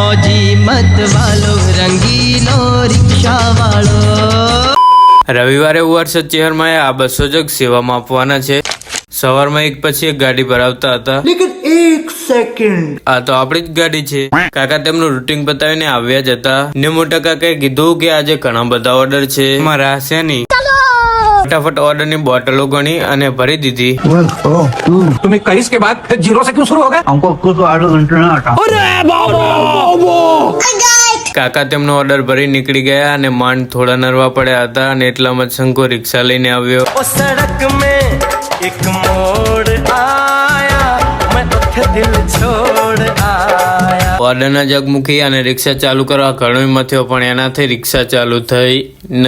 मौजी मत वालो रंगीलो रिक्शा वालो। રવિવારે વર્ષદ શહેરમાં આ 200 જગ સેવામાં આપવાના છે। સવારમાં એક પછી એક ગાડી ભરાવતા હતા, लेकिन एक सेकंड આ તો આપણી જ ગાડી છે। કાકા તેમનું રૂટિંગ બતાવીને આવ્યા જ હતા ને મોટા કાકાએ કીધું કે આજે ઘણા બધા ઓર્ડર છે, એમાં રાહ છે નહીં। फटाफट ऑर्डर ની બોટલો ગણી અને ભરી દીધી। तुम 21 के बाद फिर 0 से क्यों शुरू हो गए? हमको कुछ आधे घंटे में हटा। કાકા તેમનો ઓર્ડર ભરી નીકળી ગયા અને માંડ થોડા નરવા પડ્યા હતા અને એટલામાં શંકો રિક્ષા લઈને આવ્યો। सड़क में एक मोड़ आया मैं उठ दिल छोड़ आया। ઓર્ડરના જગ મૂકી અને રિક્ષા ચાલુ કરવા ઘણો મથ્યો પણ એનાથી રિક્ષા ચાલુ થઈ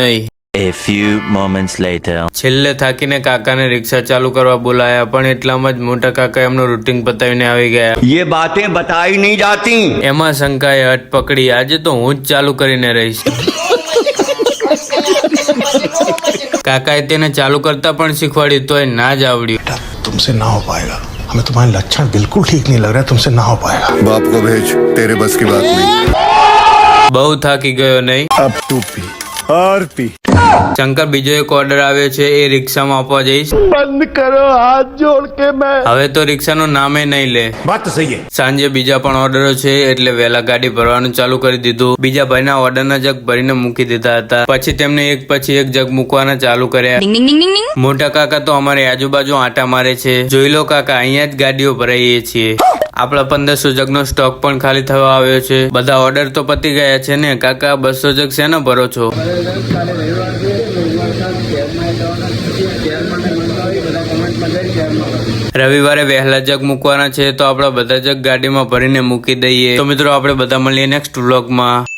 નહીં। A few moments later. છેલ્લે થાકીને કાકાને રિક્ષા ચાલુ કરવા બોલાયા પણ એટલામાં જ મોટા કાકા એમનું રૂટિંગ પતાવીને આવી ગયા। ये बातें बताई नहीं जाती। એમાં શંકાએ હટ પકડી, આજે તો હું જ ચાલુ કરીને રહીશ। કાકાએ તેને ચાલુ કરતા પણ શીખવાડ્યું તોય ના જ આવડ્યું। तुमसे ना हो पाएगा, हमें तुम्हारे लक्षण बिल्कुल ठीक नहीं लग रहा है, तुमसे ना हो पाएगा। बाप को भेज, तेरे बस की बात नहीं। બહુ થાકી ગયો નહીં? अब तू पी और पी। શંકર બીજો એક ઓર્ડર આવ્યો છે, એ રિક્ષામાં આપવા જઈશ। बंद करो हाथ जोड़ के मैं। હવે તો રિક્ષાનું નામે નહીં લે। बात तो सही है। સાંજે બીજા પણ ઓર્ડરો છે એટલે વહેલા ગાડી ભરવાનું ચાલુ કરી દીધું। બીજા ભાઈના ઓર્ડરના જગ ભરીને મૂકી દીધા હતા, પછી તેમને એક પછી એક જગ મૂકવાના ચાલુ કર્યા। મોટા કાકા તો અમારી આજુબાજુ આટા મારે છે, જોઈ લો કાકા, અહીંયા જ ગાડીઓ ભરાઈએ છીએ। આપણા 1500 જગનો સ્ટોક પણ ખાલી થવા આવ્યો છે। બધા ઓર્ડર તો પતી ગયા છે ને કાકા, 200 જગ શેનો ભરો છો? રવિવારે વહેલા જગ મૂકવાના છે તો આપણા બધા જગ ગાડીમાં ભરીને મૂકી દઈએ। તો મિત્રો આપણે બધા મળીએ નેક્સ્ટ વ્લોગમાં।